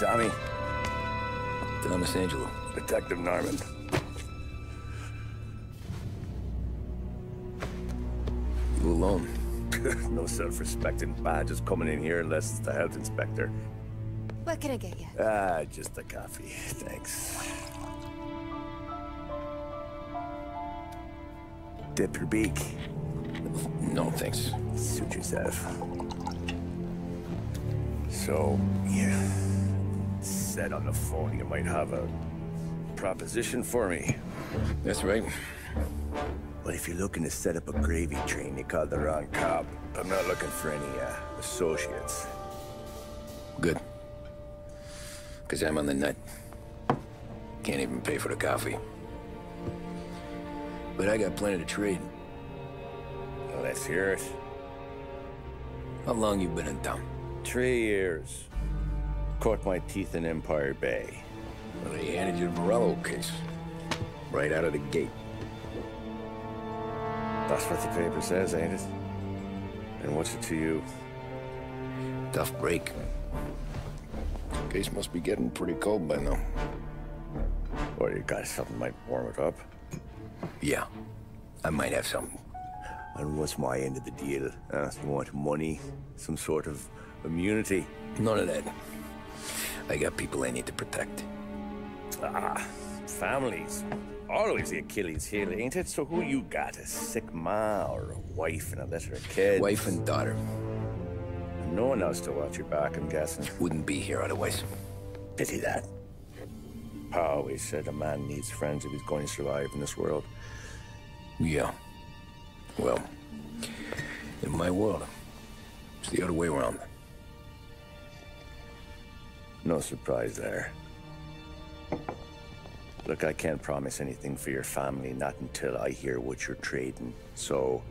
Tommy. Thomas Angelo. Detective Norman. You alone? No self-respecting badges coming in here unless it's the health inspector. What can I get you? Just a coffee. Thanks. Dip your beak. No, thanks. Suit yourself. So, you said on the phone you might have a proposition for me. That's right. But if you're looking to set up a gravy train, you called the wrong cop. I'm not looking for any, associates. Good. Because I'm on the nut. Can't even pay for the coffee. But I got plenty to trade. Well, let's hear it. How long you been in town? 3 years. Caught my teeth in Empire Bay. Well, they handed you the Morello case. Right out of the gate. That's what the paper says, ain't it? And what's it to you? Tough break. Case must be getting pretty cold by now. Or you got something might warm it up? Yeah, I might have something. And what's my end of the deal? You want money? Some sort of immunity? None of that. I got people I need to protect. Families. Always the Achilles heel, ain't it? So who you got? A sick ma or a wife and a litter of kids? Wife and daughter. No one else to watch your back, I'm guessing. Wouldn't be here otherwise. Pity that. Pa always said a man needs friends if he's going to survive in this world. Yeah. Well, in my world, it's the other way around. No surprise there. Look, I can't promise anything for your family, not until I hear what you're trading. So,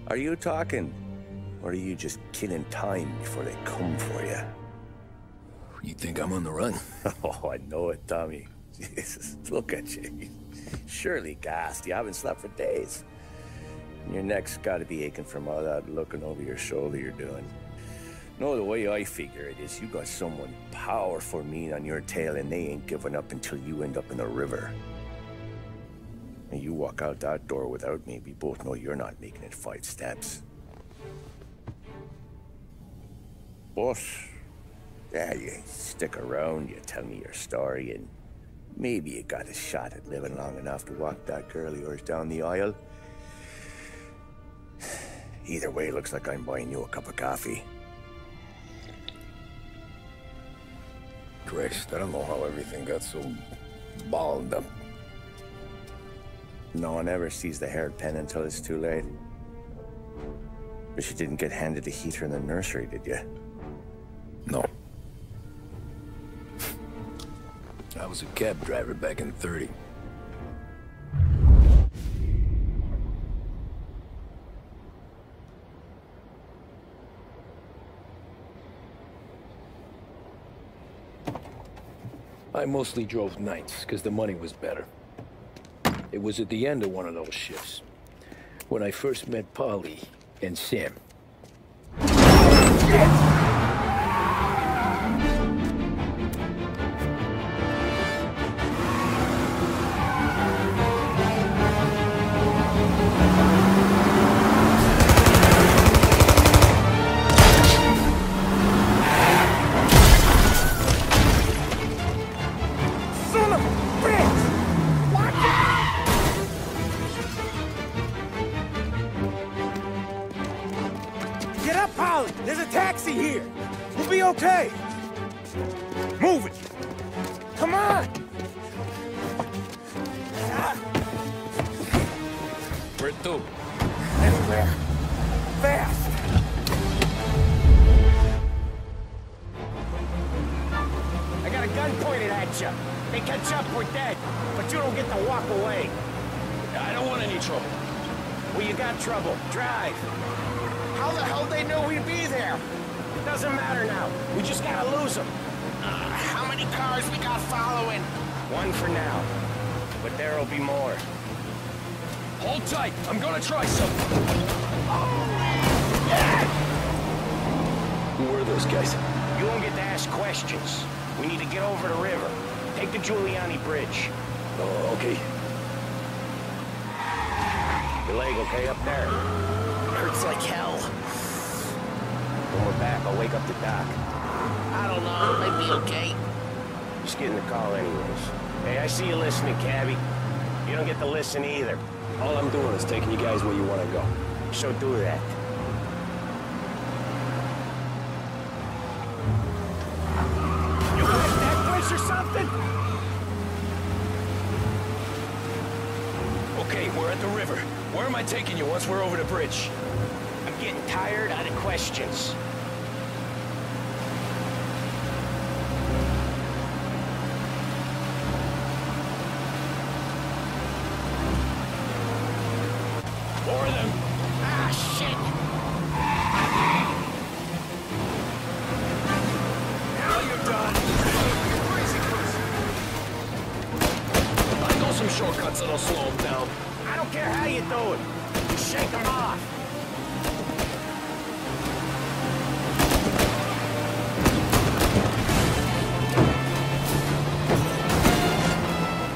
are you talking? Or are you just killing time before they come for you? You think I'm on the run? Oh, I know it, Tommy. Jesus, look at you. Surely gassed. You haven't slept for days. And your neck's got to be aching from all that looking over your shoulder you're doing. No, the way I figure it is you got someone powerful mean on your tail and they ain't giving up until you end up in the river. And you walk out that door without me, we both know you're not making it 5 steps. But, yeah, you stick around, you tell me your story, and maybe you got a shot at living long enough to walk that girl of yours down the aisle. Either way, looks like I'm buying you a cup of coffee. Christ, I don't know how everything got so balled up. No one ever sees the haired pen until it's too late. But you didn't get handed a heater in the nursery, did you? No. I was a cab driver back in '30. I mostly drove nights, because the money was better. It was at the end of one of those shifts, when I first met Polly and Sam. Get up, Polly! There's a taxi here! We'll be okay! Move it! Come on! Where to? Anywhere. Fast! I got a gun pointed at you. They catch up, we're dead. But you don't get to walk away. I don't want any trouble. Well, you got trouble. Drive. How the hell they knew we'd be there? Doesn't matter now. We just gotta lose them. How many cars we got following? One for now. But there'll be more. Hold tight. I'm gonna try something. Holy shit! Who were those guys? You won't get to ask questions. We need to get over the river. Take the Giuliani Bridge. Oh, okay. Your leg okay up there? Hurts like hell. When we're back, I'll wake up the doc. I don't know, it might be okay. Just getting the call anyways. Hey, I see you listening, Cabby. You don't get to listen either. All I'm doing is taking you guys where you want to go. So do that. You like that place or something? Okay, we're at the river. Where am I taking you once we're over the bridge? I'm getting tired of the questions. More of them. Ah, shit! Now you're done. I know some shortcuts that'll slow them down. I don't care how you do it. Just shake them off.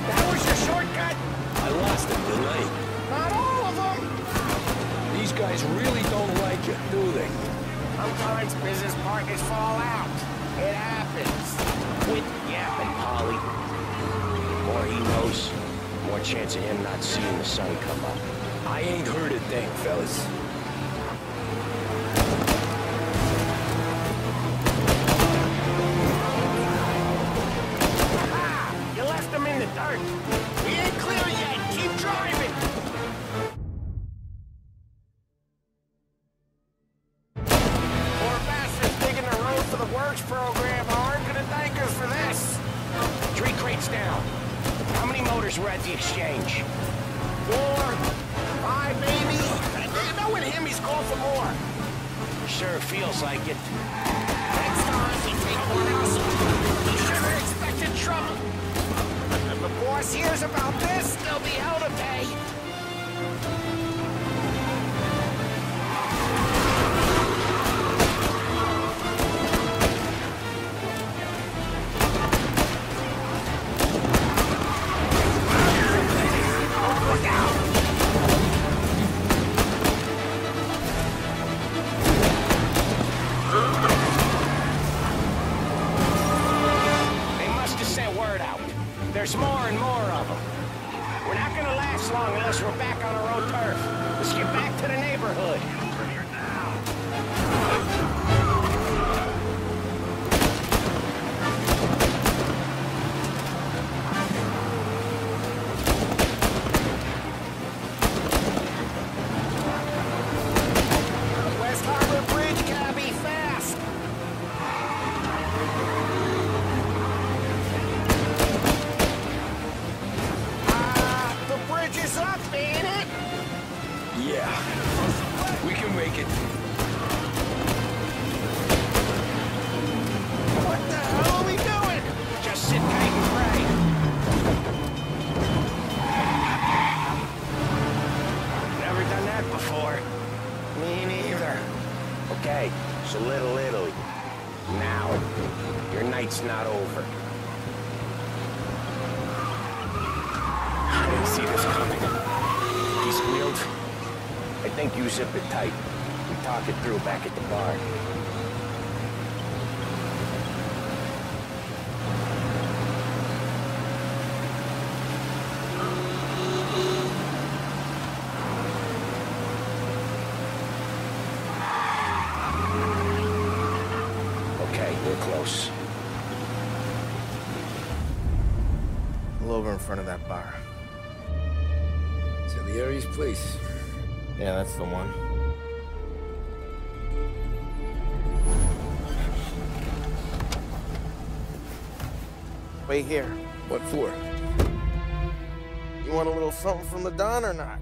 That was your shortcut? I lost it, didn't I? Not all of them. These guys really don't like you, do they? Sometimes business partners fall out. It happens. Quit yapping, Polly. The more he knows, the more chance of him not seeing the sun come up. I ain't heard a thing, fellas. Ah! You left them in the dirt. We ain't clear yet. Keep driving. Poor bastards digging the road for the works program aren't gonna thank us for this. 3 crates down. How many motors were at the exchange? 4, 5 maybe? Knowing him, he's called for more. Sure feels like it. Next time we take one else, we should have expected trouble. If the boss hears about this, there'll be hell to pay. Look out! They must have sent word out. There's more and more of them. We're not gonna last long unless we're back on our own turf. Let's get back to the neighborhood. West Harbor Bridge, Cabby, fast! The bridge is up, ain't it? Yeah. We can make it. What the hell are we doing? Just sit tight and pray. Never done that before. Me neither. Okay, so Little Italy. Now, your night's not over. I didn't see this coming. He squealed. I think you zip it tight. We talk it through back at the bar. Okay, we're close. Pull over in front of that bar. Salieri's place. Yeah, that's the one. Wait here. What for? You want a little something from the Don or not?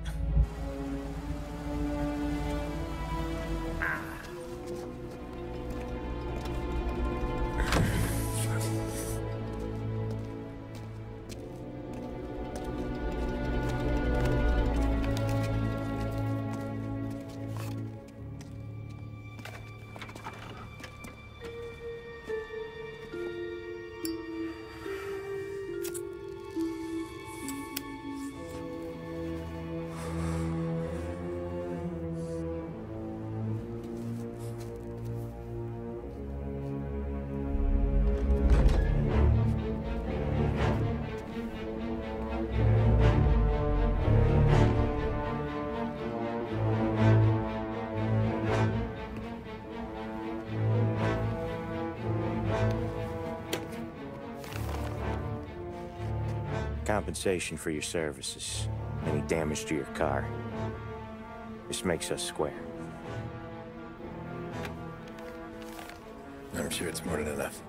compensation for your services. Any damage to your car. This makes us square. I'm sure it's more than enough.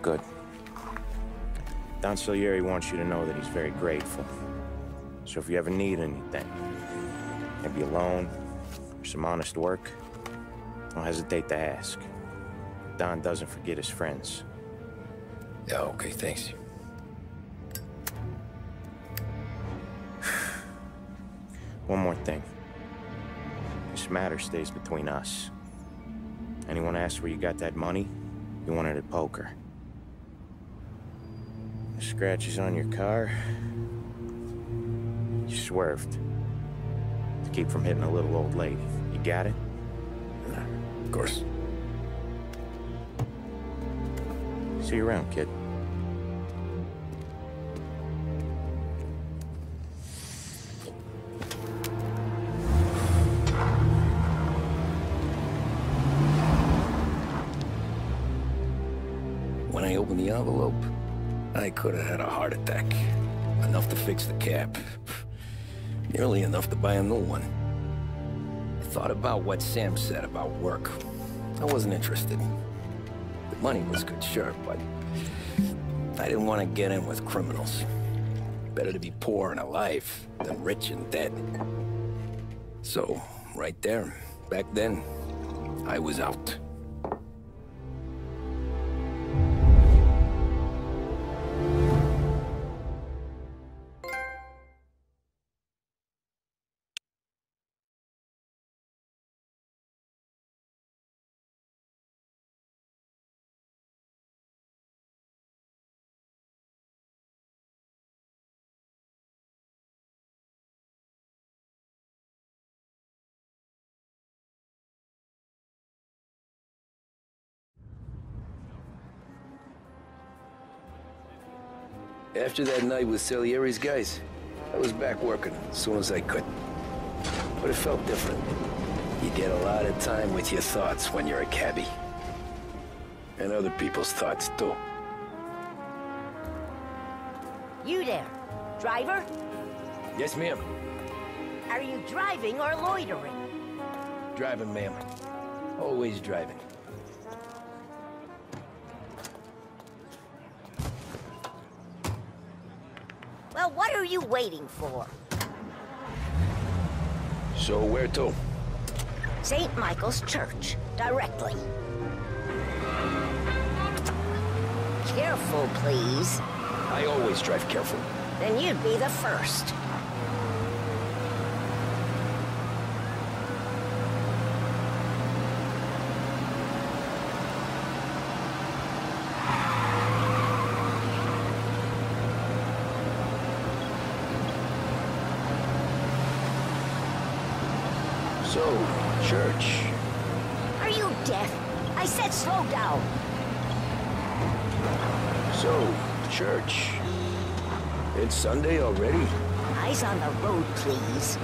Good. Don Salieri wants you to know that he's very grateful. So if you ever need anything, maybe a loan, or some honest work, don't hesitate to ask. Don doesn't forget his friends. Yeah, okay, thanks. One more thing. This matter stays between us. Anyone asks where you got that money, you won it at poker. The scratches on your car, you swerved. To keep from hitting a little old lady. You got it? Of course. See you around, kid. When I opened the envelope, I could have had a heart attack. Enough to fix the cap. Nearly enough to buy a new one. I thought about what Sam said about work. I wasn't interested. The money was good, sure, but I didn't want to get in with criminals. Better to be poor and alive than rich and dead. So, right there, back then, I was out. After that night with Salieri's guys, I was back working as soon as I could. But it felt different. You get a lot of time with your thoughts when you're a cabbie. And other people's thoughts, too. You there, driver? Yes, ma'am. Are you driving or loitering? Driving, ma'am. Always driving. Well, what are you waiting for? So where to? St. Michael's Church, directly. Careful, please. I always drive careful. Then you'd be the first. So, church. Are you deaf? I said slow down. So, church. It's Sunday already? Eyes on the road, please.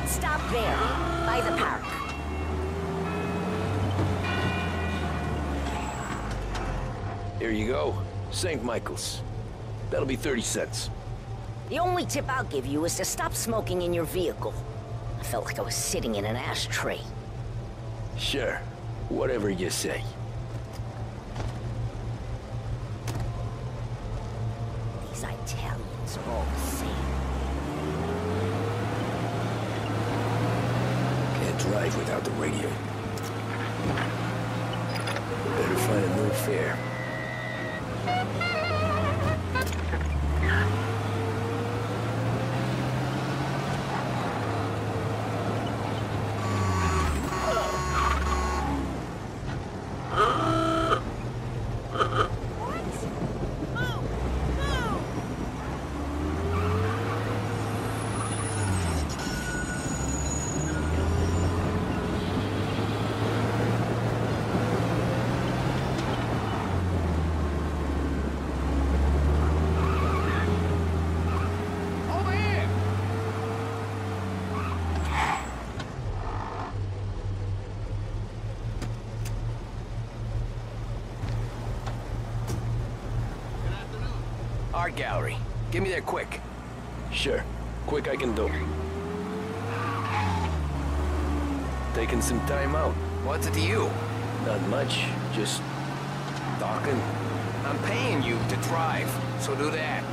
Stop there, by the park. Here you go. St. Michael's. That'll be 30 cents. The only tip I'll give you is to stop smoking in your vehicle. I felt like I was sitting in an ashtray. Sure. Whatever you say. These Italians are all the same. Can't drive without the radio. Better find a new fare. art gallery. Get me there quick. Sure. Quick I can do. Taking some time out. What's it to you? Not much. Just talking. I'm paying you to drive, so do that.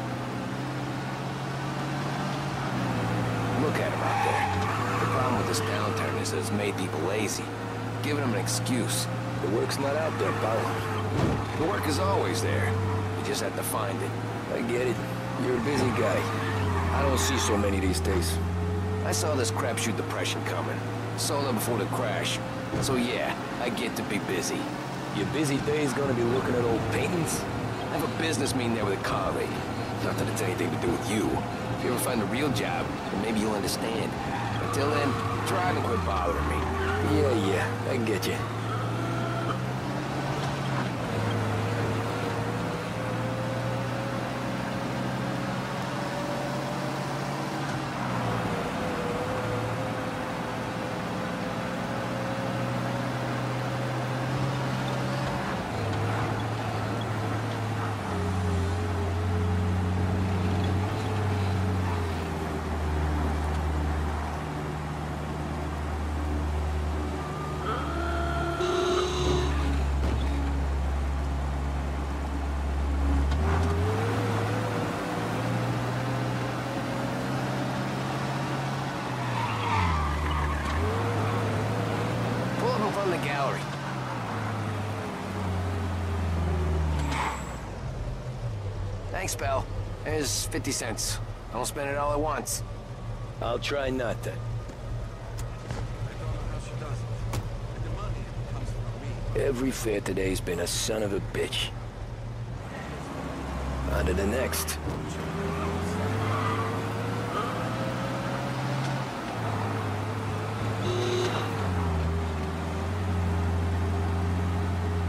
Look at him out there. The problem with this downturn is that it's made people lazy. Giving them an excuse. The work's not out there, pal. The work is always there. You just have to find it. I get it. You're a busy guy. I don't see so many these days. I saw this crapshoot depression coming. Sold it before the crash. So yeah, I get to be busy. Your busy day's gonna be looking at old paintings? I have a business meeting there with a colleague. Not that it's anything to do with you. If you ever find a real job, then maybe you'll understand. Until then, drive and quit bothering me. Yeah, I get you. From the gallery. Thanks, pal. Here's 50 cents. Don't spend it all at once. I'll try not to. Every fare today's been a son of a bitch. On to the next.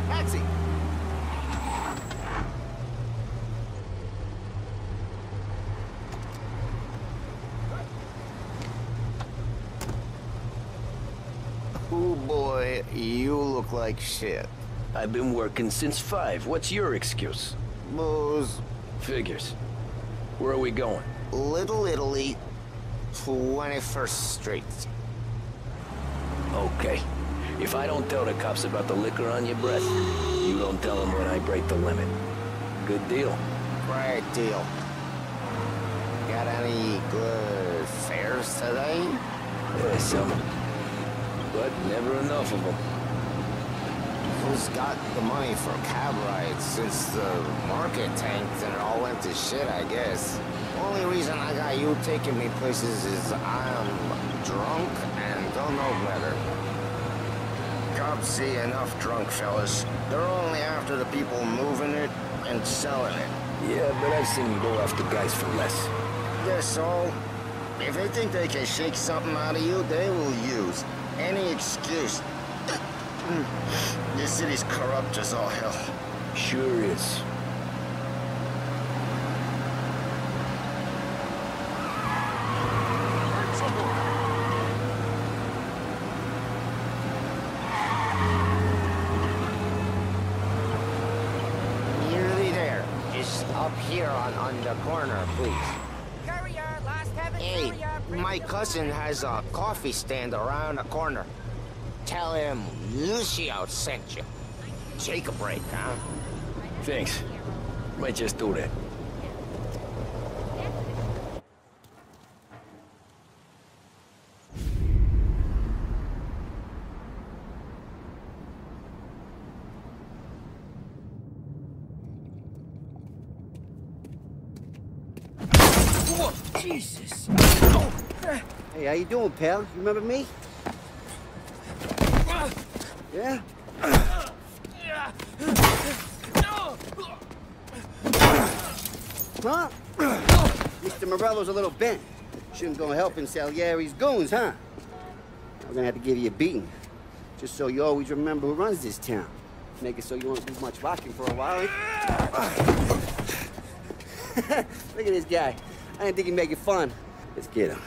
Taxi! Oh boy, you look like shit. I've been working since 5. What's your excuse? Booze, Figures. Where are we going? Little Italy, 21st Street. Okay. If I don't tell the cops about the liquor on your breath, you don't tell them when I break the limit. Good deal. Great deal. Got any good fares today? Yeah, some. But never enough of them. Who's got the money for cab rides since the market tanked and it all went to shit, I guess? Only reason I got you taking me places is I'm drunk and don't know better. Cops see enough drunk fellas. They're only after the people moving it and selling it. Yeah, but I've seen you go after guys for less. Guess so. If they think they can shake something out of you, they will use any excuse. This city's corrupt as all hell. Sure is. Nearly there. Just up here on the corner, please. Hey, my cousin has a coffee stand around the corner. Tell him Lucio sent you. Take a break, huh? Thanks. Might just do that. Jesus. Hey, how you doing, pal? You remember me? Yeah? Huh? Mr. Morello's a little bent. Shouldn't go helping Salieri's goons, huh? I'm gonna have to give you a beating. Just so you always remember who runs this town. Make it so you won't do much rocking for a while. Look at this guy. I didn't think he'd make it fun. Let's get him.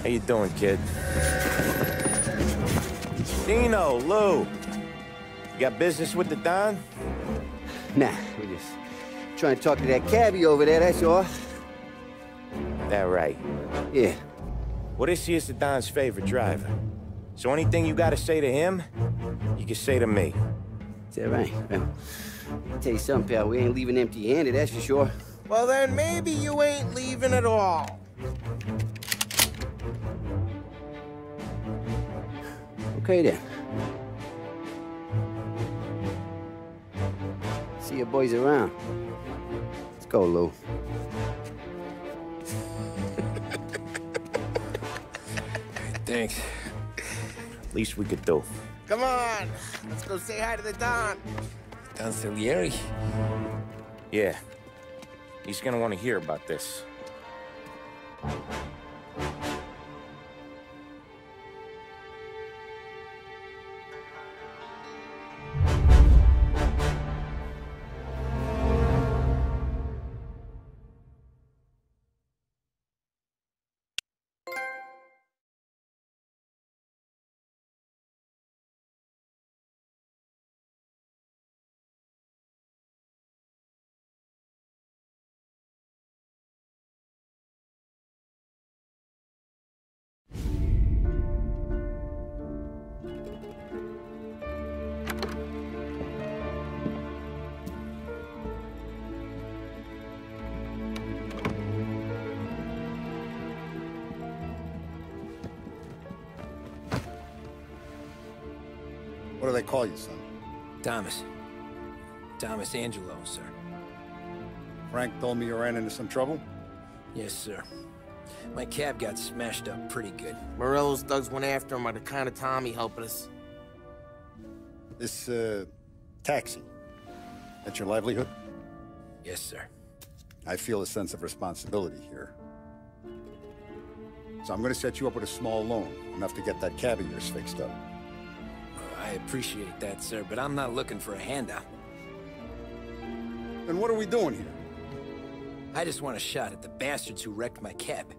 How you doing, kid? Dino, Lou. You got business with the Don? Nah, we're just trying to talk to that cabbie over there, that's all. That right. Yeah. Well, this here's the Don's favorite driver. So anything you gotta say to him, you can say to me. Is that right? Well, I'll tell you something, pal. We ain't leaving empty-handed, that's for sure. Well, then maybe you ain't leaving at all. Okay, then. See your boys around. Let's go, Lou. Thanks. Least we could do. Come on, let's go say hi to the Don. Don Salieri? Yeah. He's gonna want to hear about this. What do they call you, son? Thomas. Thomas Angelo, sir. Frank told me you ran into some trouble? Yes, sir. My cab got smashed up pretty good. Morello's thugs went after him by the kind of Tommy helping us. This, taxi. That's your livelihood? Yes, sir. I feel a sense of responsibility here. So I'm gonna set you up with a small loan, enough to get that cab of yours fixed up. I appreciate that, sir, but I'm not looking for a handout. Then what are we doing here? I just want a shot at the bastards who wrecked my cab.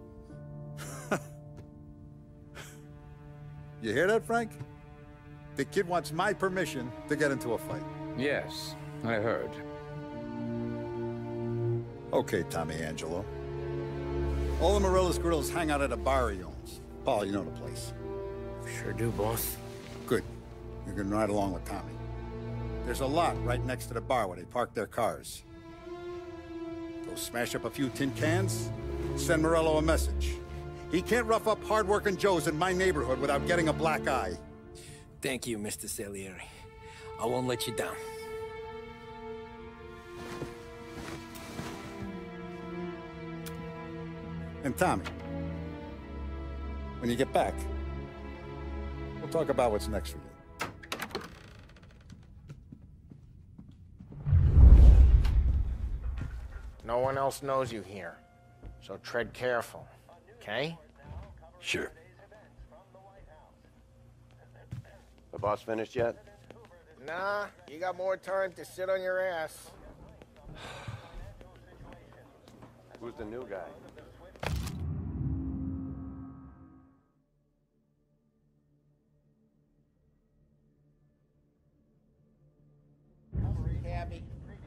You hear that, Frank? The kid wants my permission to get into a fight. Yes, I heard. Okay, Tommy Angelo. All the Morello's grills hang out at a bar he owns. Paul, you know the place. Sure do, boss. Good. You can ride along with Tommy. There's a lot right next to the bar where they park their cars. Go smash up a few tin cans, send Morello a message. He can't rough up hard-working Joes in my neighborhood without getting a black eye. Thank you, Mr. Salieri. I won't let you down. And Tommy, when you get back, we'll talk about what's next for you. No one else knows you here, so tread careful, okay? Sure. The boss finished yet? Nah, you got more time to sit on your ass. Who's the new guy?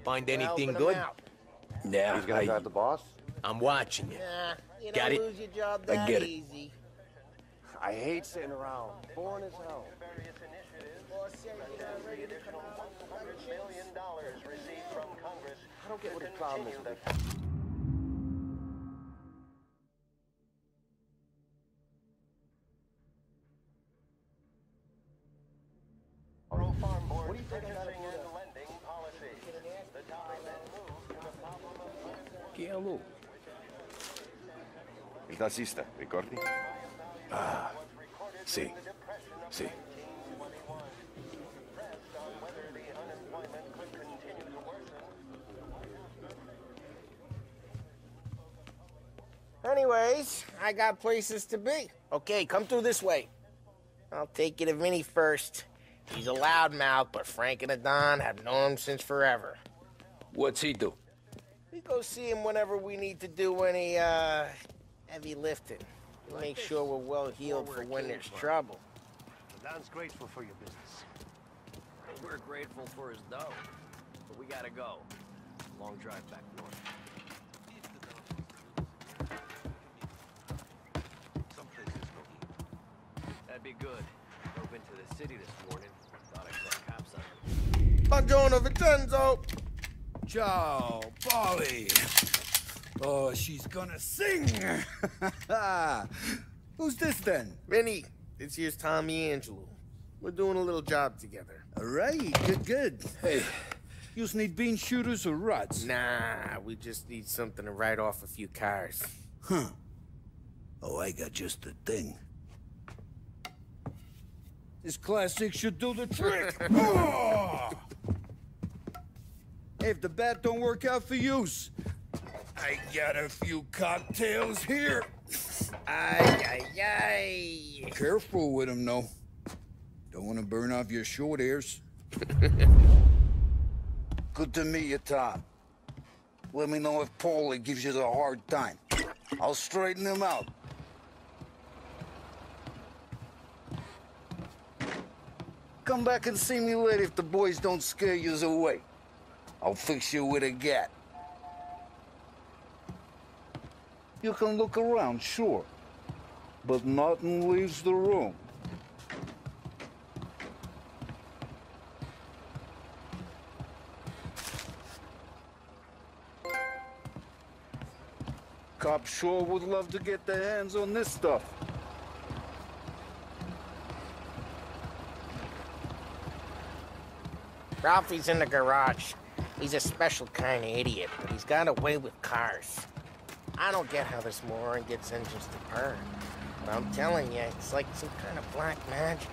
Find anything good? Yeah, He's gonna drive the boss? I'm watching you. Nah, you Got don't it. lose your job I that get it. easy. I hate sitting around. Boring as hell. I don't get what his problem is with it. What do you think I gotta do that? Chi è lui? Il tassista, ricordi? Ah, sì, sì. Anyways, I got places to be. Okay, come through this way. I'll take you to Vinny first. He's a loudmouth, but Frank and the Don have known him since forever. What's he do? We go see him whenever we need to do any, heavy lifting. Make sure we're well heeled for when there's trouble. Don's grateful for your business. We're grateful for his dough, but we gotta go. Long drive back north. Some places go eat. That'd be good. Drove into the city this morning. Thought I saw cops on Buongiorno, Vincenzo! Ciao, Polly. Oh, she's gonna sing. Who's this then? Vinny, this here's Tommy Angelo. We're doing a little job together. All right, good. Hey, you need bean shooters or rods? Nah, we just need something to write off a few cars. Huh. Oh, I got just the thing. This classic should do the trick. Oh! Hey, if the bat don't work out for yous, I got a few cocktails here. Ay, ay, ay. Careful with them, though. Don't want to burn off your short hairs. Good to meet you, Tom. Let me know if Paulie gives you the hard time. I'll straighten him out. Come back and see me later if the boys don't scare yous away. I'll fix you with a gat. You can look around, sure. But nothing leaves the room. Cops sure would love to get their hands on this stuff. Ralphie's in the garage. He's a special kind of idiot, but he's got a way with cars. I don't get how this moron gets engines to burn. But I'm telling you, it's like some kind of black magic.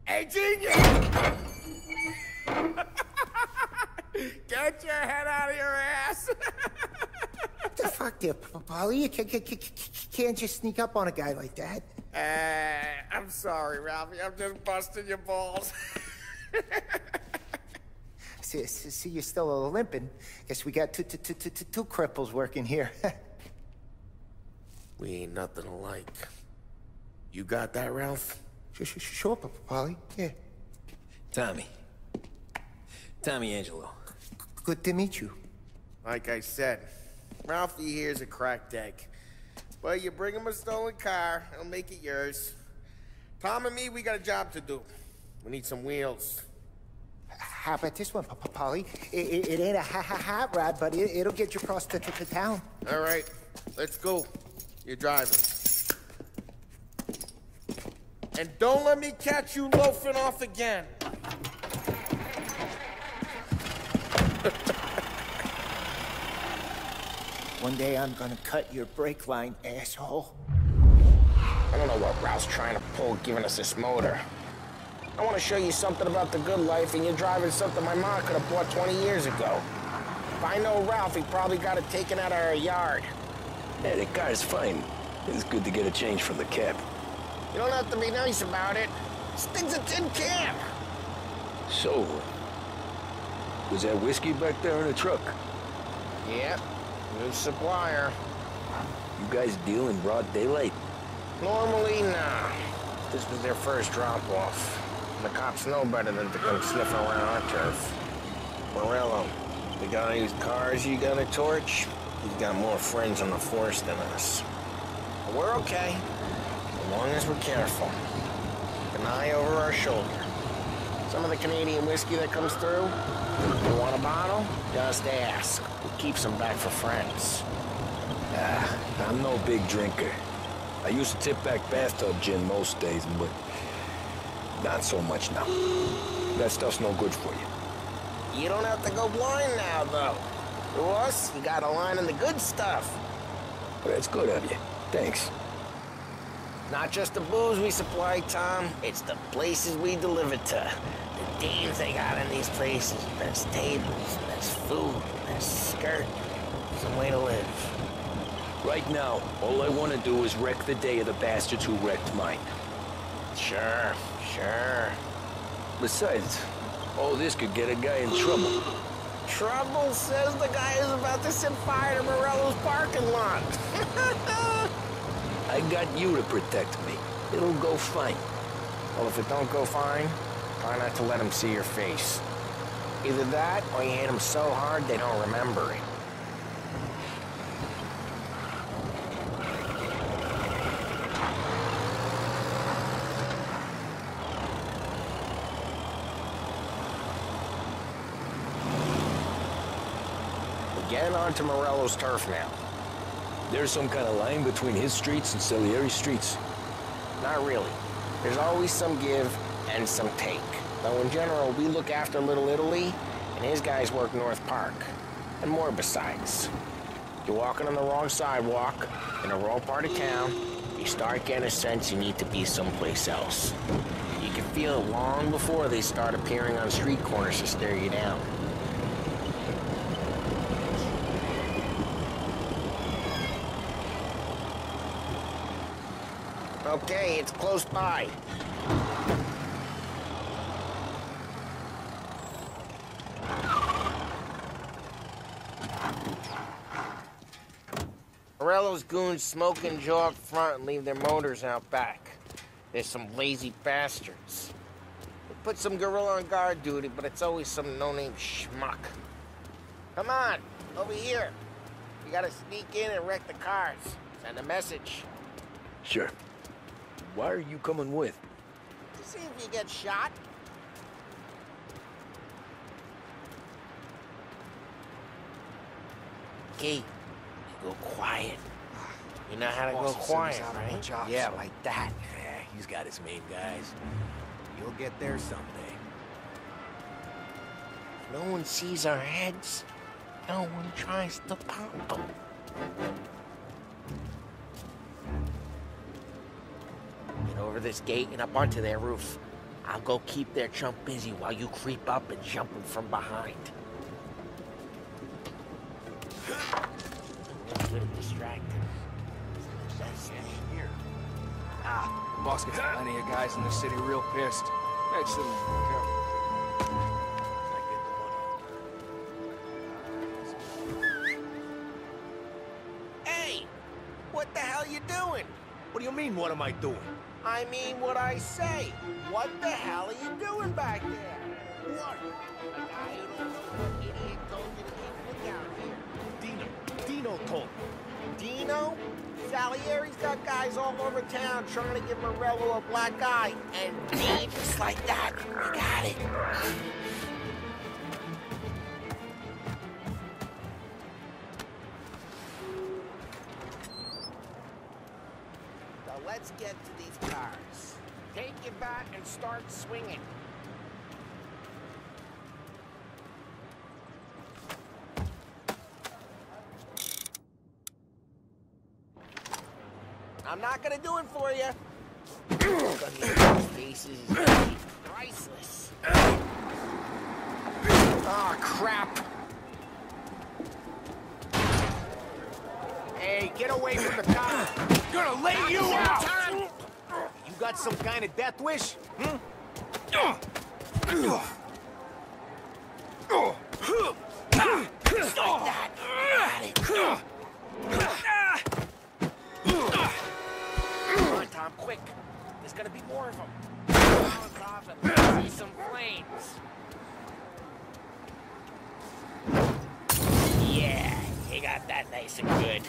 Hey, genius! Get your head out of your ass! What the fuck there, Polly? You can't just sneak up on a guy like that. I'm sorry, Ralphie. I'm just busting your balls. See, you're still limping. Guess we got two cripples working here. We ain't nothing alike. You got that, Ralph? Sure, Polly. Yeah. Tommy Angelo. Good to meet you. Like I said, Ralphie here's a cracked egg. Well, you bring him a stolen car, he'll make it yours. Tom and me, we got a job to do. We need some wheels. How about this one, Polly? It ain't a hot rod, but it'll get you across to town. All right, let's go. You're driving. And don't let me catch you loafing off again. One day I'm gonna cut your brake line, asshole. I don't know what Ralph's trying to pull giving us this motor. I want to show you something about the good life, and you're driving something my mom could have bought 20 years ago. If I know Ralph, he probably got it taken out of our yard. Yeah, the car's fine. It's good to get a change from the cab. You don't have to be nice about it. This thing's a tin can. So, was that whiskey back there in the truck? Yep, new supplier. You guys deal in broad daylight? Normally, nah. This was their first drop-off. The cops know better than to come sniffing around our turf. Morello, the guy whose cars you got a torch, he's got more friends on the force than us. But we're okay, as long as we're careful. An eye over our shoulder. Some of the Canadian whiskey that comes through, you want a bottle? Just ask. We keep some back for friends. I'm no big drinker. I used to tip back bathtub gin most days, but not so much now. That stuff's no good for you. You don't have to go blind now, though. To us, you got a line in the good stuff. Well, that's good of you. Thanks. Not just the booze we supply, Tom. It's the places we deliver to. The dames they got in these places. Best tables, best food, best skirt. Some way to live. Right now, all I want to do is wreck the day of the bastards who wrecked mine. Sure. Besides, all this could get a guy in trouble. Trouble says the guy is about to set fire to Morello's parking lot. I got you to protect me. It'll go fine. Well, if it don't go fine, try not to let them see your face. Either that, or you hit them so hard they don't remember it. We're getting onto Morello's turf now. There's some kind of line between his streets and Salieri's streets? Not really. There's always some give and some take. Though in general, we look after Little Italy, and his guys work North Park. And more besides. You're walking on the wrong sidewalk, in the wrong part of town, you start getting a sense you need to be someplace else. You can feel it long before they start appearing on street corners to stare you down. Okay, it's close by. Morello's goons smoke and jaw up front and leave their motors out back. There's some lazy bastards. They put some gorilla on guard duty, but it's always some no-name schmuck. Come on, over here. You gotta sneak in and wreck the cars. Send a message. Sure. Why are you coming with? To see if you get shot. Hey, go quiet. You know how to go quiet, right? Yeah, like that. Yeah, he's got his main guys. You'll get there someday. If no one sees our heads, no one tries to pop them. Get over this gate and up onto their roof. I'll go keep their chump busy while you creep up and jump him from behind. I'm good at distracting. Here. The boss gets plenty of guys in the city real pissed. Makes them careful. Hey! What the hell you doing? What do you mean, what am I doing? I mean what I say. What the hell are you doing back there? What? A guy who don't know what idiot told you to keep it down here. Dino told me. Dino? Salieri's got guys all over town trying to give Morello a black eye. And me, just like that, we got it. So let's get to these cars. Take your bat and start swinging. I'm not gonna do it for you. These faces is gonna be priceless. Oh, crap. Hey, get away from the car. Gonna lay you out! You got some kind of death wish? Hmm? Just like that. Got it. Come on, Tom, quick. There's gonna be more of them. Balance off and let's see some flames. Yeah, you got that nice and good.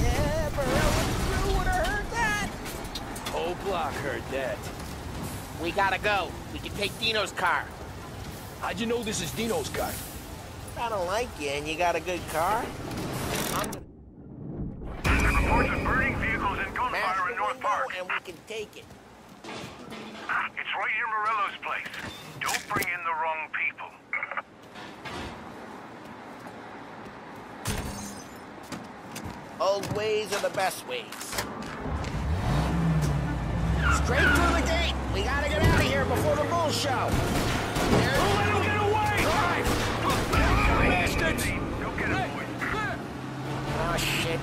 Yeah, Morello's crew would have heard that. Whole block heard that. We gotta go. We can take Dino's car. How'd you know this is Dino's car? I don't like you, and you got a good car? Reports of burning vehicles and gunfire in North Park. And we can take it. It's right near Morello's place. Don't bring in the wrong people. Old ways are the best ways. Straight through the gate. We gotta get out of here before the bull show. Don't let him get away! Drive! Bastards! Go get him, boys. Oh, shit.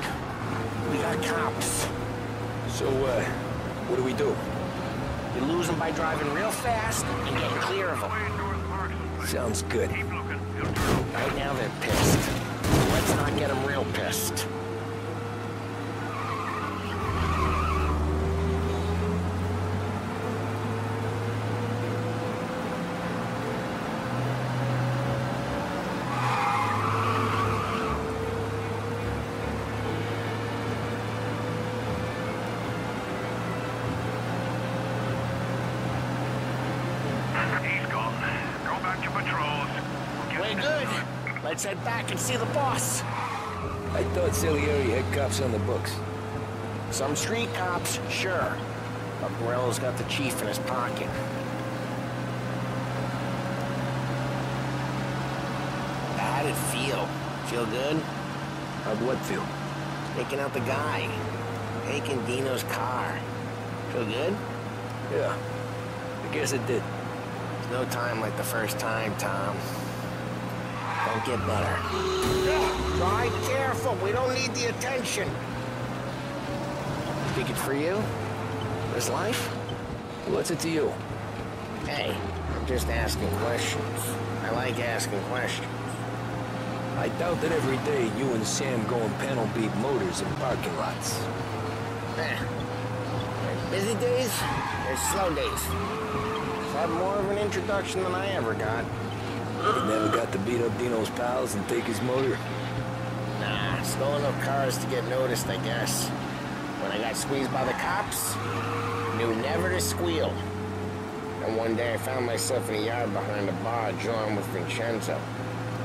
We got cops. So, them by driving real fast and getting clear of them. Sounds good. Right now they're pissed. Let's not get them real pissed. We're good. Let's head back and see the boss. I thought Salieri had cops on the books. Some street cops, sure. But Morello's got the chief in his pocket. How'd it feel? Feel good? How'd what feel? Taking out the guy. Taking Dino's car. Feel good? Yeah. I guess it did. There's no time like the first time, Tom. Don't get better. Drive careful. We don't need the attention. Think it's for you? This life? What's it to you? Hey, I'm just asking questions. I like asking questions. I doubt that every day you and Sam go and panel beat motors in parking lots. There's busy days, there's slow days. I've had more of an introduction than I ever got. You never got to beat up Dino's pals and take his motor? Nah, stole enough cars to get noticed, I guess. When I got squeezed by the cops, knew never to squeal. And one day I found myself in a yard behind a bar, joined with Vincenzo.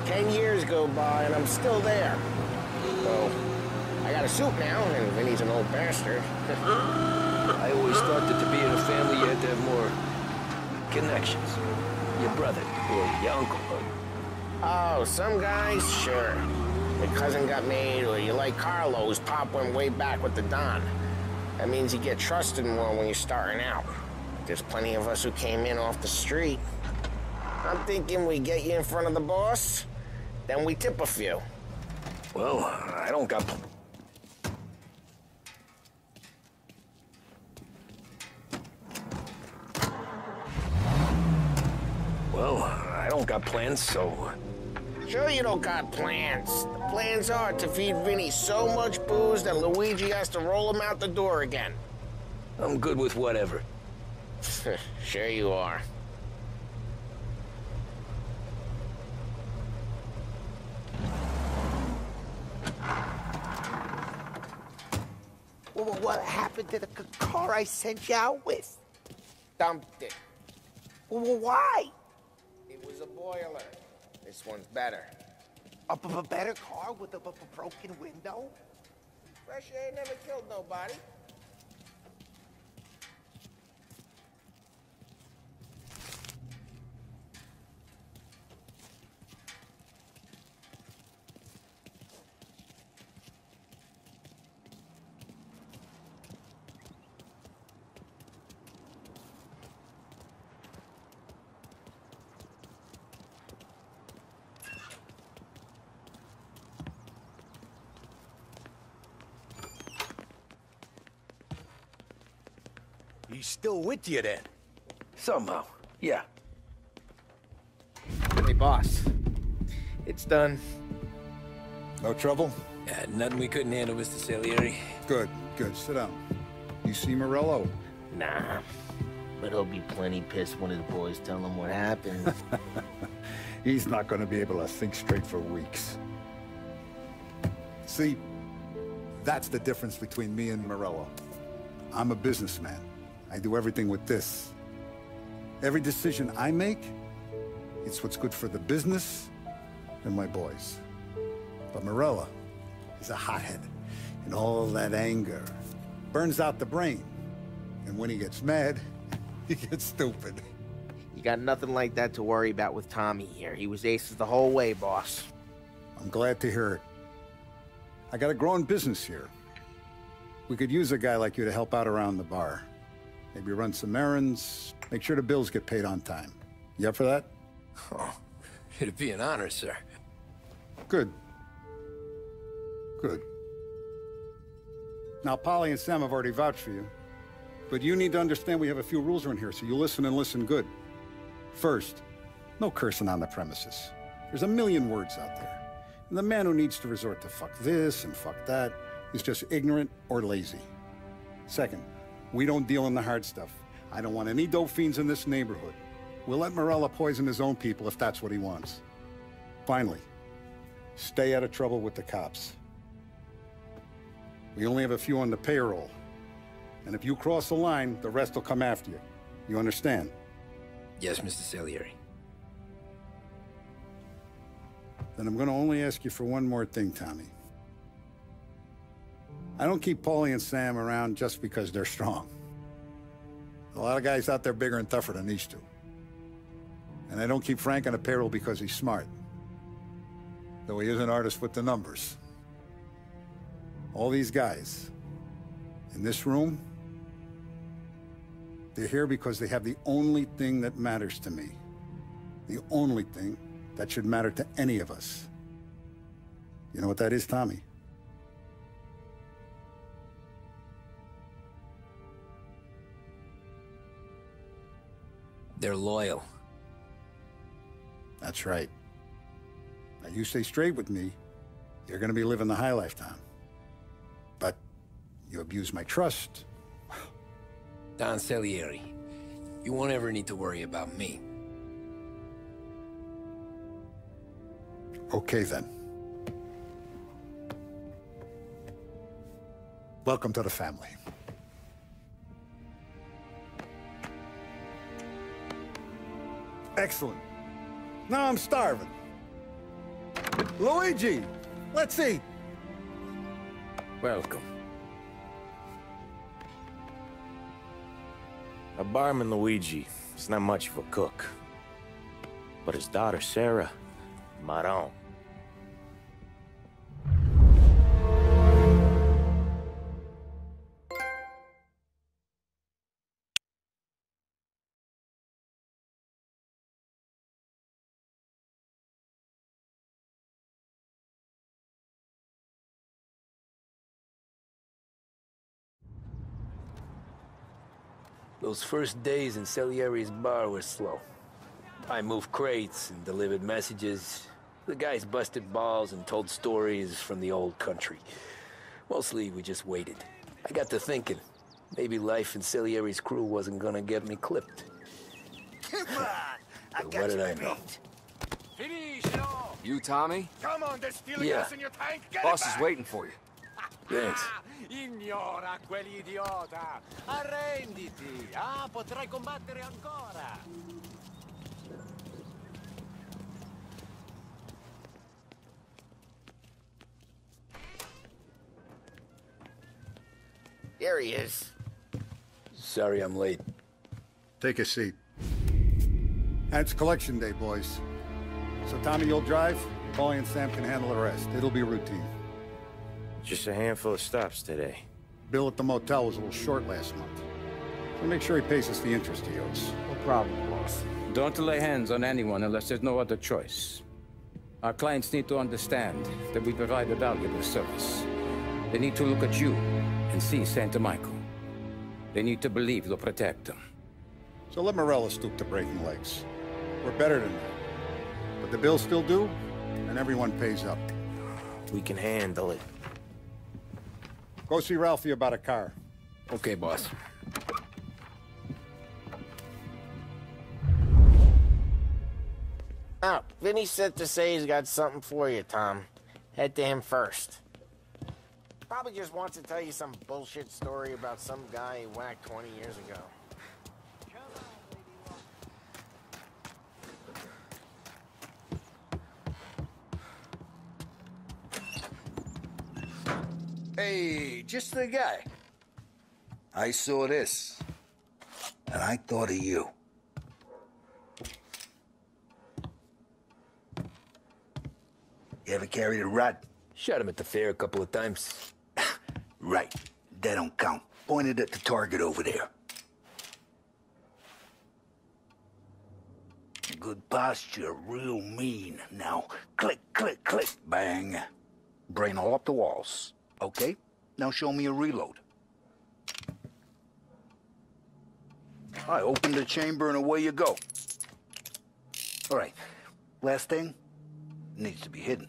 10 years go by and I'm still there. So, I got a suit now, and Vinny's an old bastard. I always thought that to be in a family you had to have more connections. Your brother, or your uncle. Oh, some guys, sure. Your cousin got made, or you like Carlos, Pop went way back with the Don. That means you get trusted more when you're starting out. There's plenty of us who came in off the street. I'm thinking we get you in front of the boss, then we tip a few. Well, I don't got... Well, I don't got plans, so... Sure you don't got plans. The plans are to feed Vinny so much booze that Luigi has to roll him out the door again. I'm good with whatever. Sure you are. Well, what happened to the car I sent you out with? Dumped it. Well, why? It was a boiler. This one's better. A better car with a broken window? Fresh air never killed nobody. He's still with you then? Somehow, yeah. Hey, boss. It's done. No trouble? Yeah, nothing we couldn't handle, Mr. Salieri. Good, good. Sit down. You see Morello? Nah. But he'll be plenty pissed when his boys tell him what happened. He's not going to be able to think straight for weeks. See, that's the difference between me and Morello. I'm a businessman. I do everything with this. Every decision I make, it's what's good for the business and my boys. But Morello is a hothead, and all that anger burns out the brain. And when he gets mad, he gets stupid. You got nothing like that to worry about with Tommy here. He was aces the whole way, boss. I'm glad to hear it. I got a growing business here. We could use a guy like you to help out around the bar. Maybe run some errands, make sure the bills get paid on time. You up for that? Oh, it'd be an honor, sir. Good. Good. Now, Polly and Sam have already vouched for you. But you need to understand we have a few rules around here, so you listen and listen good. First, no cursing on the premises. There's a million words out there. And the man who needs to resort to fuck this and fuck that is just ignorant or lazy. Second, we don't deal in the hard stuff. I don't want any dope fiends in this neighborhood. We'll let Morello poison his own people if that's what he wants. Finally, stay out of trouble with the cops. We only have a few on the payroll. And if you cross the line, the rest will come after you. You understand? Yes, Mr. Salieri. Then I'm going to only ask you for one more thing, Tommy. I don't keep Paulie and Sam around just because they're strong. A lot of guys out there bigger and tougher than these two. And I don't keep Frank on the payroll because he's smart. Though he is an artist with the numbers. All these guys in this room, they're here because they have the only thing that matters to me. The only thing that should matter to any of us. You know what that is, Tommy? They're loyal. That's right. Now you stay straight with me, you're gonna be living the high life, Tom. But you abuse my trust. Don Salieri, you won't ever need to worry about me. Okay, then. Welcome to the family. Excellent. Now I'm starving. Luigi, let's eat. Welcome. Our barman Luigi is not much of a cook. But his daughter Sarah, Maron. Those first days in Salieri's bar were slow. I moved crates and delivered messages. The guys busted balls and told stories from the old country. Mostly, we just waited. I got to thinking, maybe life in Salieri's crew wasn't gonna get me clipped. Come on, I But got what did you I know? beat. You, Tommy? Come on, there's stealing Yeah. gas in your tank. Get Boss it is back. waiting for you. Thanks. Ignora quell'idiota! Arrenditi! Ah, potrai combattere ancora! There he is. Sorry I'm late. Take a seat. And it's collection day, boys. So Tommy, you'll drive. Paulie and Sam can handle the rest. It'll be routine. Just a handful of stops today. Bill at the motel was a little short last month. So make sure he pays us the interest he owes. No problem, boss. Don't lay hands on anyone unless there's no other choice. Our clients need to understand that we provide a valuable service. They need to look at you and see Santa Michael. They need to believe you'll protect them. So let Morello stoop to breaking legs. We're better than that. But the bills still due, and everyone pays up. We can handle it. Go see Ralphie about a car. Okay, boss. Oh, Vinny said to say he's got something for you, Tom. Head to him first. Probably just wants to tell you some bullshit story about some guy he whacked 20 years ago. Hey, just the guy. I saw this, and I thought of you. You ever carried a rod? Shot him at the fair a couple of times. Right. That don't count. Pointed at the target over there. Good posture, real mean. Now, click, click, click, bang. Brain all up the walls. Okay? Now show me a reload. I open the chamber and away you go. All right, last thing, needs to be hidden.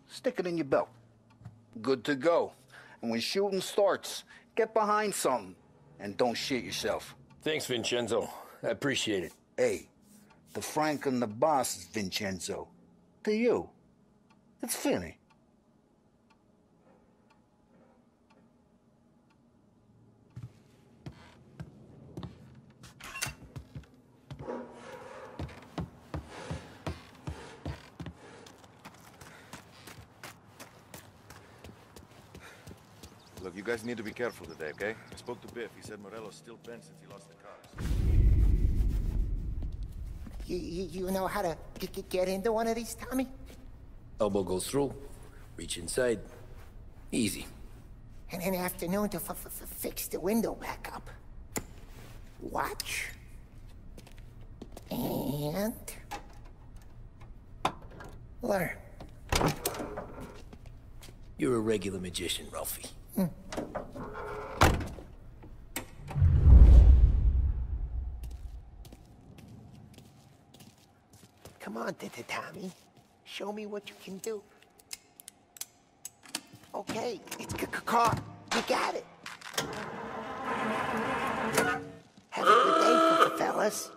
Stick it in your belt. Good to go. And when shooting starts, get behind something and don't shit yourself. Thanks, Vincenzo. I appreciate it. Hey, the Frank and the boss is Vincenzo. To you, it's Finny. Look, you guys need to be careful today, okay? I spoke to Biff. He said Morello's still bent since he lost the cars. You know how to get into one of these, Tommy? Elbow goes through, reach inside. Easy. And an afternoon to fix the window back up. Watch. And... learn. You're a regular magician, Ralphie. Come on, Tommy. Show me what you can do. Okay, it's caught. You got it. Have a good day, fellas.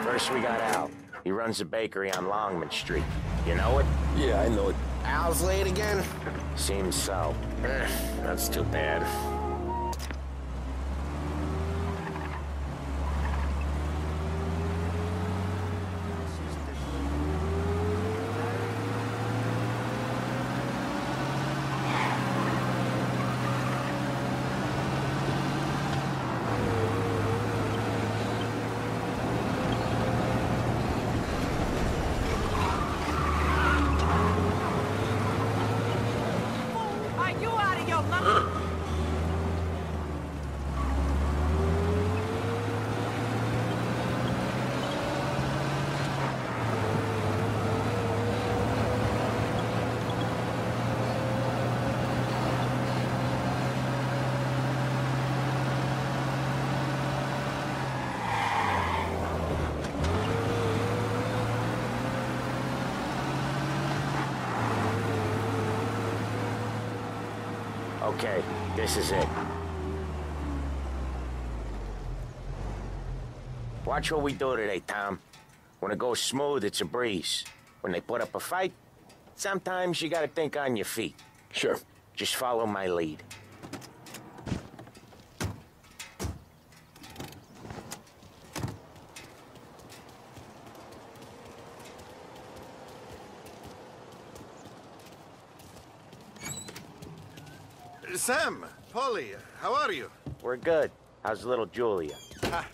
First we got Al. He runs a bakery on Longman Street. You know it? Yeah, I know it. Al's late again? Seems so. That's too bad. Okay, this is it. Watch what we do today, Tom. When it goes smooth, it's a breeze. When they put up a fight, sometimes you gotta think on your feet. Sure. Just follow my lead. Sam, Polly, how are you? We're good. How's little Julia? Ha,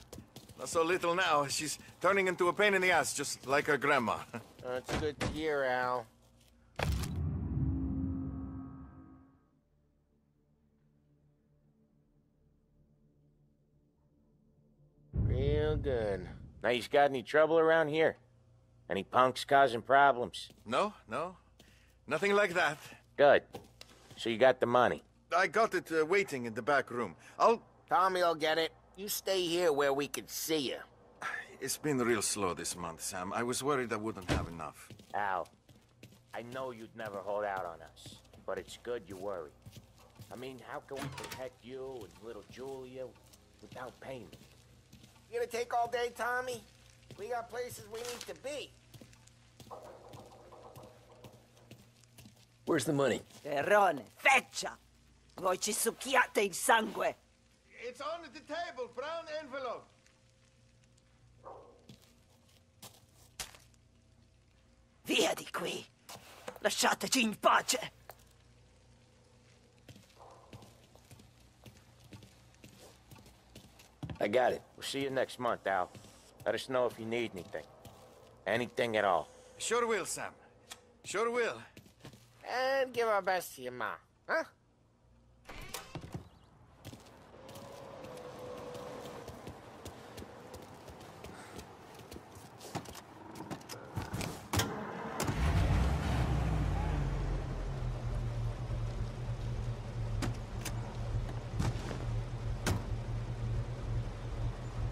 not so little now. She's turning into a pain in the ass, just like her grandma. That's good to hear, Al. Real good. Now, you got any trouble around here? Any punks causing problems? No. Nothing like that. Good. So you got the money? I got it waiting in the back room. Tommy'll get it. You stay here where we can see you. It's been real slow this month, Sam. I was worried I wouldn't have enough. Al, I know you'd never hold out on us, but it's good you worry. I mean, how can we protect you and little Julia without payment? You gonna take all day, Tommy? We got places we need to be. Where's the money? Terrone, feccia! Voi ci succhiate il sangue! It's on the table, brown envelope. Via di qui! Lasciateci in pace! I got it. We'll see you next month, Al. Let us know if you need anything. Anything at all. Sure will, Sam. Sure will. And give our best to your ma, huh?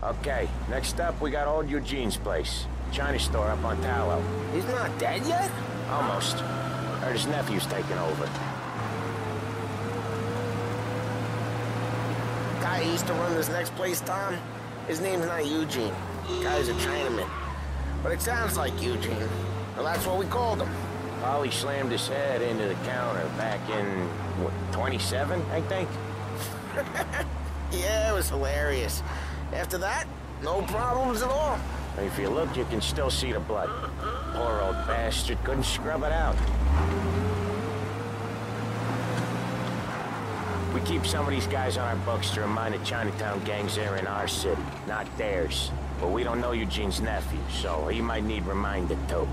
Okay, next up, we got old Eugene's place. China store up on Tallow. He's not dead yet? Almost. Heard his nephew's taking over. Guy who used to run this next place, Tom? His name's not Eugene. Guy's a Chinaman. But it sounds like Eugene. Well, that's what we called him. Paulie slammed his head into the counter back in, what, 27, I think? Yeah, it was hilarious. After that, no problems at all. If you look, you can still see the blood. Poor old bastard couldn't scrub it out. We keep some of these guys on our books to remind the Chinatown gangs they're in our city, not theirs. But we don't know Eugene's nephew, so he might need reminded too.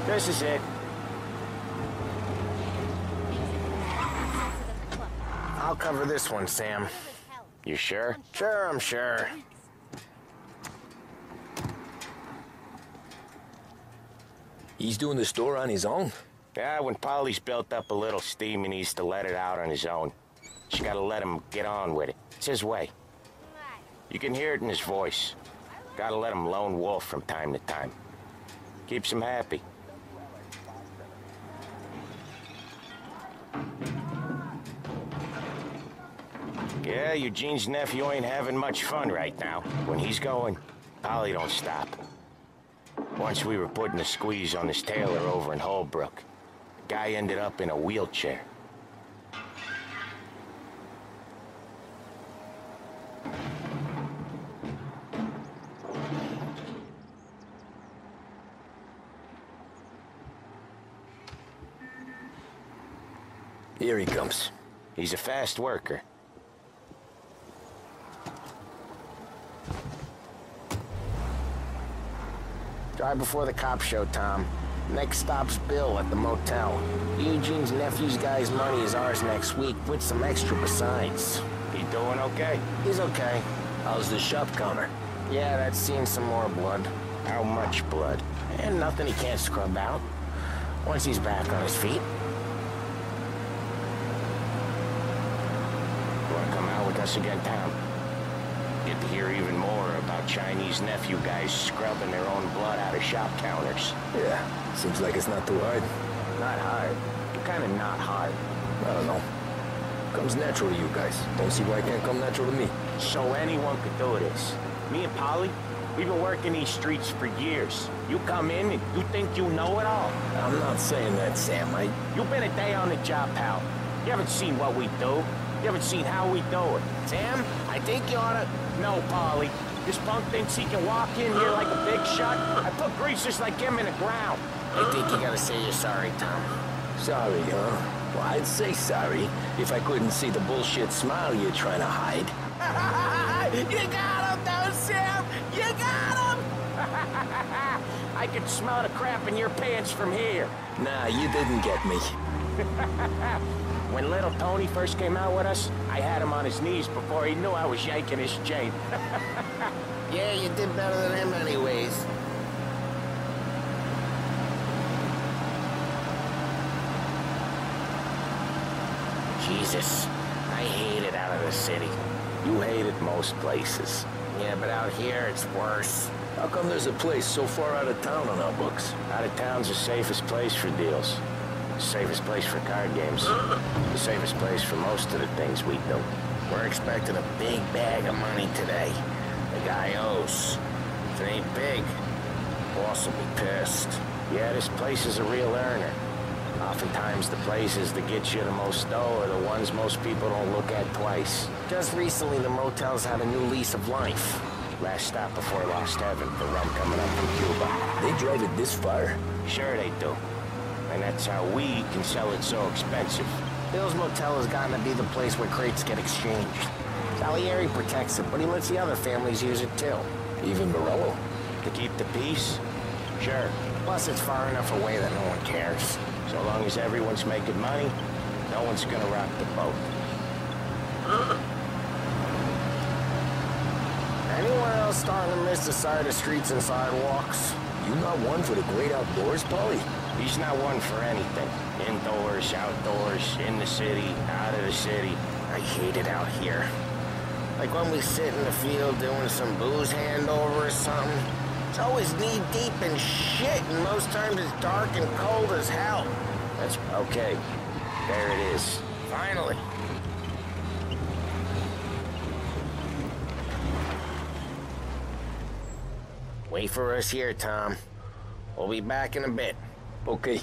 This is it. I'll cover this one, Sam. You sure? Sure, I'm sure. He's doing the store on his own? Yeah, when Paulie's built up a little steam, he needs to let it out on his own. Just gotta let him get on with it. It's his way. You can hear it in his voice. Gotta let him lone wolf from time to time. Keeps him happy. Yeah, Eugene's nephew ain't having much fun right now. When he's going, Paulie don't stop. Once we were putting a squeeze on this tailor over in Holbrook. The guy ended up in a wheelchair. Here he comes. He's a fast worker. Drive before the cops show, Tom. Next stop's Bill at the motel. Eugene's nephew's guy's money is ours next week, with some extra besides. He doing okay? He's okay. How's the shop counter? Yeah, that's seen some more blood. How much blood? And nothing he can't scrub out. Once he's back on his feet. Wanna come out with us again, Tom? Get to hear even more about Chinese nephew guys scrubbing their own blood out of shop counters. Yeah, seems like it's not too hard. Not hard. Kinda not hard. I don't know. Comes natural to you guys. Don't see why it can't come natural to me. So anyone could do this. Me and Paulie, we've been working these streets for years. You come in and you think you know it all. I'm not saying that, Sam. You've been a day on the job, pal. You haven't seen what we do. You haven't seen how we do it. Sam, I think you oughta... No, Paulie. This punk thinks he can walk in here like a big shot. I put greasers like him in the ground. I think you gotta say you're sorry, Tom. Sorry, huh? Well, I'd say sorry if I couldn't see the bullshit smile you're trying to hide. You got him, though, Sam! You got him! I could smell the crap in your pants from here. Nah, you didn't get me. When little Tony first came out with us, I had him on his knees before he knew I was yanking his chain. Yeah, you did better than him anyways. Jesus, I hate it out of the city. You hate it most places. Yeah, but out here it's worse. How come there's a place so far out of town on our books? Out of town's the safest place for deals. The safest place for card games. The safest place for most of the things we do. We're expecting a big bag of money today. The guy owes. If it ain't big, boss will be pissed. Yeah, this place is a real earner. Off Oftentimes, the places that get you the most dough are the ones most people don't look at twice. Just recently, the motel's had a new lease of life. Last stop before Lost Heaven, the rum coming up from Cuba. They drive it this far? Sure they do. And that's how we can sell it so expensive. Bill's Motel has gotten to be the place where crates get exchanged. Salieri protects it, but he lets the other families use it too. Even Morello? To keep the peace? Sure. Plus, it's far enough away that no one cares. So long as everyone's making money, no one's gonna rock the boat. Anyone else starting to miss the side of streets and sidewalks? You not one for the great outdoors, Paulie? He's not one for anything. Indoors, outdoors, in the city, out of the city. I hate it out here. Like when we sit in the field doing some booze handover or something. It's always knee-deep in shit, and most times it's dark and cold as hell. That's okay. There it is. Finally. Wait for us here, Tom. We'll be back in a bit. Okay.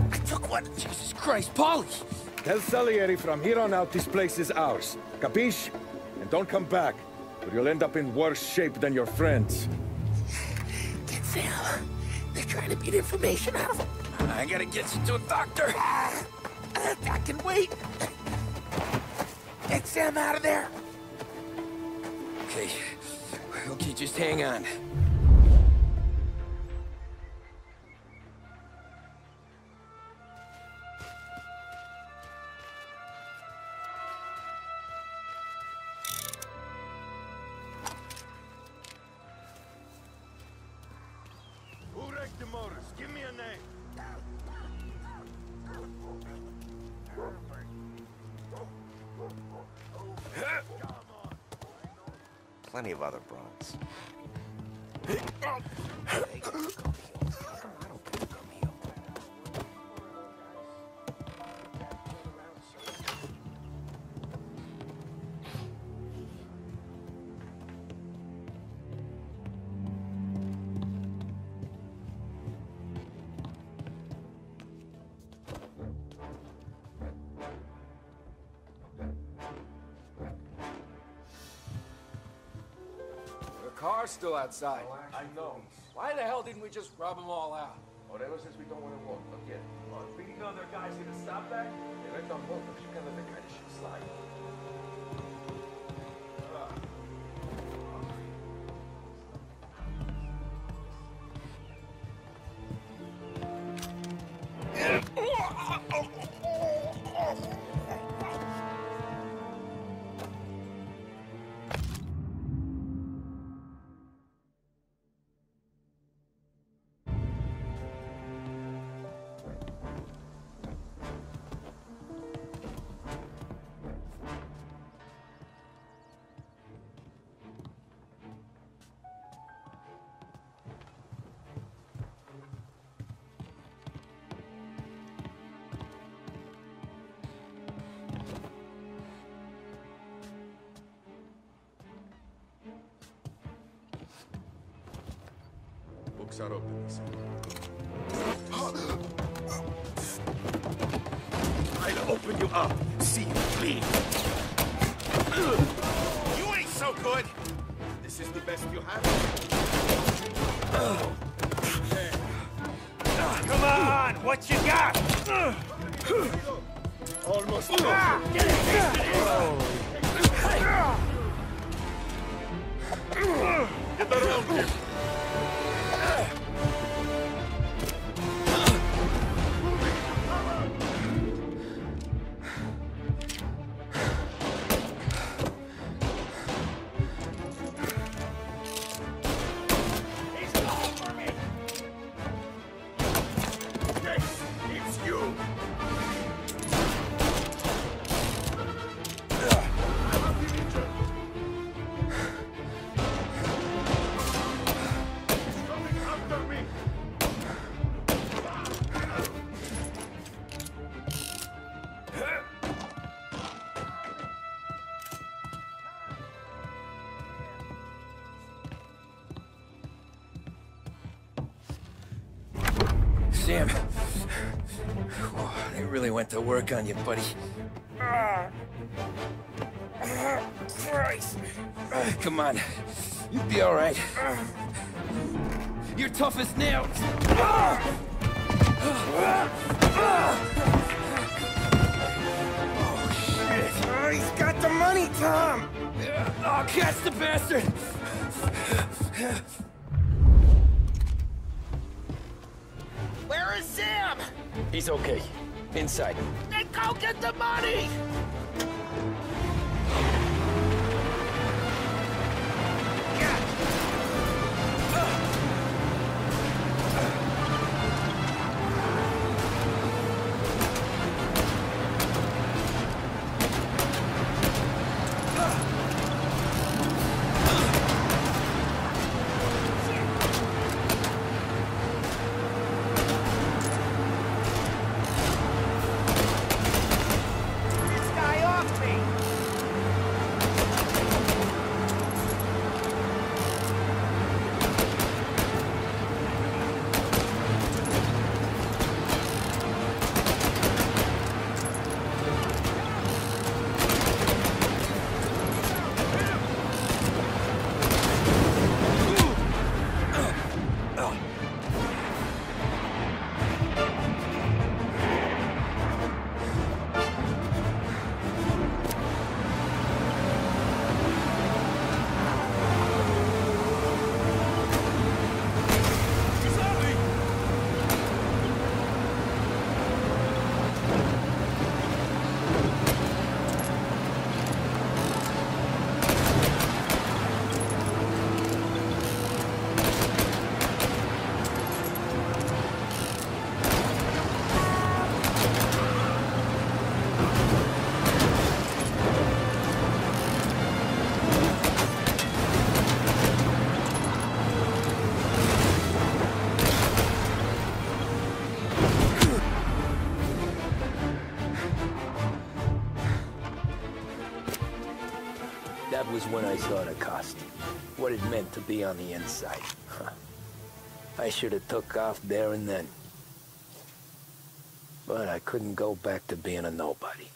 I took one. Jesus Christ, Paulie! Tell Salieri from here on out this place is ours. Capiche? And don't come back, or you'll end up in worse shape than your friends. Denzel, they're trying to beat information out of him. I gotta get you to a doctor. I can wait. Get Sam out of there. Okay. Okay, just hang on. Give me a name. Plenty of other bronze. Car's still outside. I know. Why the hell didn't we just rub them all out? Whatever says we don't want to walk. Again. We know there are guys here to stop that. They let them walk. You can let the kind of shit slide. Books are open. I'll open you up. See you bleed. You ain't so good. This is the best you have. Come on, what you got? Almost. Get around here. Sam. They really went to work on you, buddy. Christ. Come on. You'll be all right. You're tough as nails. Oh, shit. Oh, he's got the money, Tom. Oh, catch the bastard. Where is Sam? He's okay. Inside. Then go get the money! That was when I saw the cost. What it meant to be on the inside. Huh. I should have took off there and then. But I couldn't go back to being a nobody.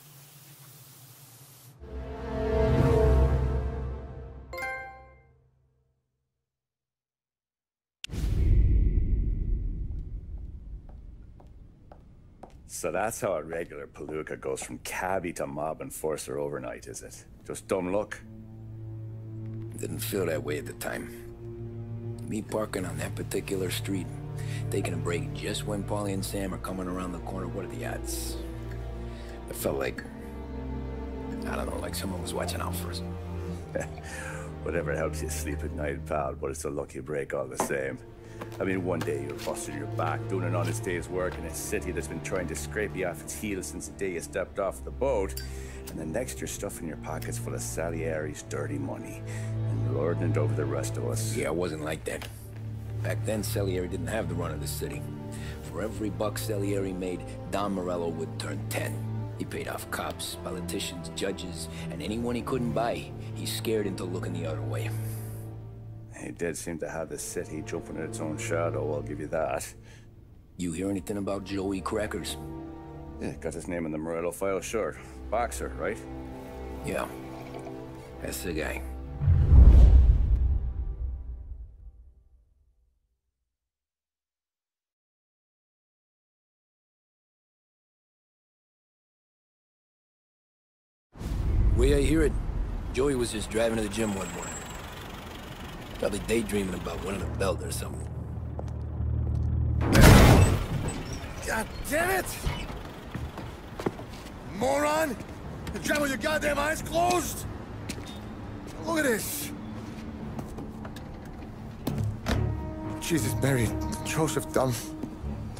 So that's how a regular palooka goes from cabbie to mob enforcer overnight, is it? Just dumb luck? Didn't feel that way at the time. Me parking on that particular street, taking a break just when Paulie and Sam are coming around the corner, what are the odds? It felt like, I don't know, like someone was watching out for us. Whatever helps you sleep at night, pal, but it's a lucky break all the same. I mean, one day you're busting your back, doing an honest day's work in a city that's been trying to scrape you off its heels since the day you stepped off the boat, and the next you're stuffing your pockets full of Salieri's dirty money and lording it over the rest of us. Yeah, it wasn't like that. Back then, Salieri didn't have the run of the city. For every buck Salieri made, Don Morello would turn 10. He paid off cops, politicians, judges, and anyone he couldn't buy, he scared into looking the other way. He did seem to have the city jumping at its own shadow, I'll give you that. You hear anything about Joey Crackers? Yeah, got his name in the Morello file, sure. Boxer, right? Yeah, that's the guy. Way I hear it, Joey was just driving to the gym one morning. Probably daydreaming about winning a belt or something. God damn it! Moron! You're driving with your goddamn eyes closed? Look at this! Jesus, Mary, Joseph, Tom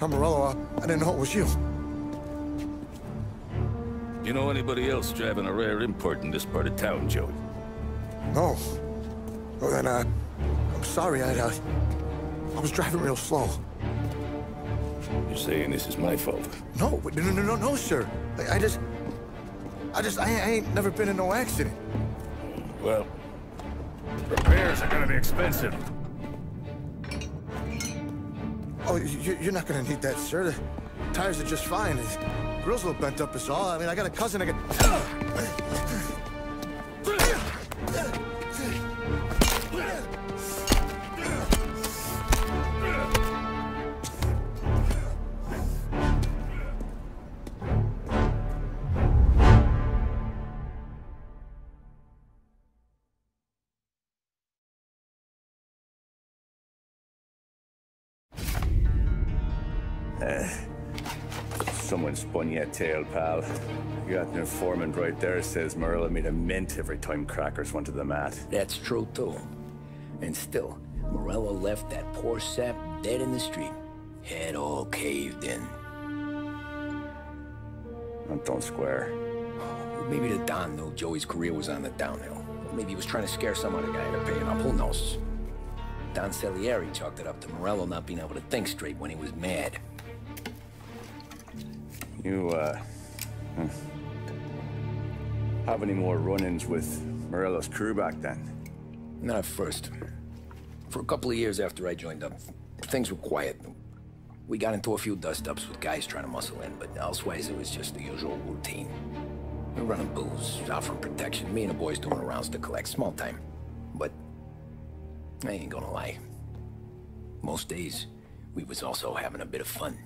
Morello, I didn't know it was you. You know anybody else driving a rare import in this part of town, Joey? No. Well then, I'm sorry, I was driving real slow. You're saying this is my fault? No, no, sir. I ain't never been in no accident. Well, repairs are gonna be expensive. Oh, you're not gonna need that, sir. The tires are just fine. The grill's a little bent up is all. I mean, I got a cousin I can... Someone spun you a tail, pal. You got an informant right there says Morello made a mint every time crackers went to the mat. That's true, too. And still, Morello left that poor sap dead in the street. Head all caved in. That don't square. Maybe the Don knew Joey's career was on the downhill. Maybe he was trying to scare some other guy into paying up. Who knows? Don Salieri chalked it up to Morello not being able to think straight when he was mad. You, have any more run-ins with Morello's crew back then? Not at first. For a couple of years after I joined up, things were quiet. We got into a few dust-ups with guys trying to muscle in, but elsewise it was just the usual routine. We're running booze, offering protection, me and the boys doing the rounds to collect, small time. But I ain't gonna lie. Most days, we was also having a bit of fun.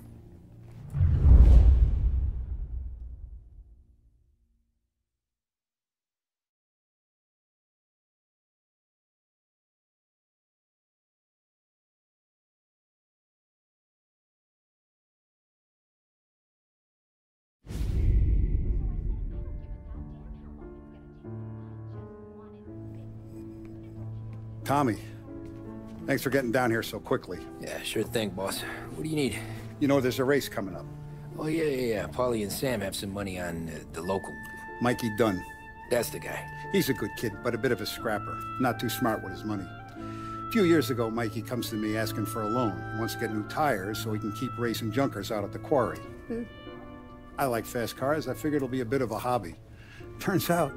Tommy, thanks for getting down here so quickly. Yeah, sure thing, boss. What do you need? You know, there's a race coming up. Oh, yeah. Paulie and Sam have some money on the local. Mikey Dunn. That's the guy. He's a good kid, but a bit of a scrapper. Not too smart with his money. A few years ago, Mikey comes to me asking for a loan. He wants to get new tires so he can keep racing junkers out at the quarry. I like fast cars. I figured it'll be a bit of a hobby. Turns out,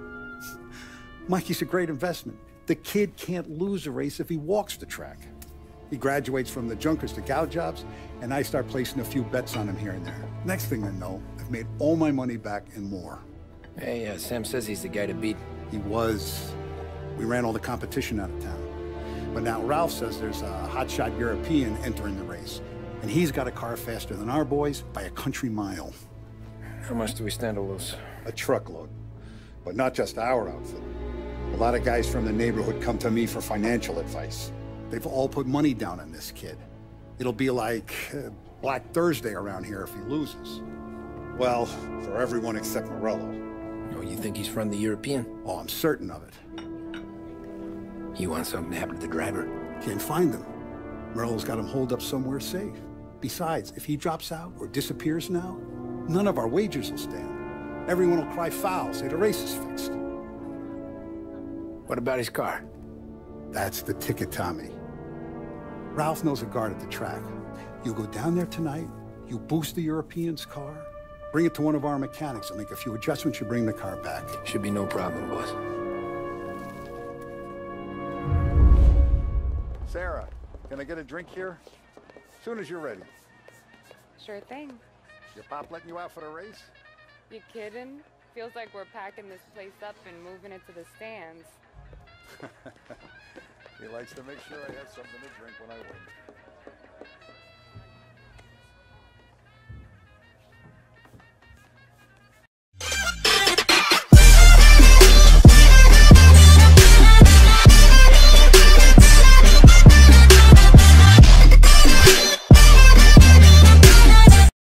Mikey's a great investment. The kid can't lose a race if he walks the track. He graduates from the junkers to cow jobs, and I start placing a few bets on him here and there. Next thing I know, I've made all my money back and more. Hey, Sam says he's the guy to beat. He was. We ran all the competition out of town. But now Ralph says there's a hotshot European entering the race, and he's got a car faster than our boys by a country mile. How much do we stand to lose? A truckload. But not just our outfit. A lot of guys from the neighborhood come to me for financial advice. They've all put money down on this kid. It'll be like Black Thursday around here if he loses. Well, for everyone except Morello. Oh, you think he's from the European? Oh, I'm certain of it. You want something to happen to the driver? Can't find him. Morello's got him holed up somewhere safe. Besides, if he drops out or disappears now, none of our wagers will stand. Everyone will cry foul, say the race is fixed. What about his car? That's the ticket, Tommy. Ralph knows a guard at the track. You go down there tonight, you boost the European's car, bring it to one of our mechanics, and make a few adjustments, you bring the car back. Should be no problem, boss. Sarah, can I get a drink here? As soon as you're ready. Sure thing. Your pop letting you out for the race? You kidding? Feels like we're packing this place up and moving it to the stands. He likes to make sure I have something to drink when I win.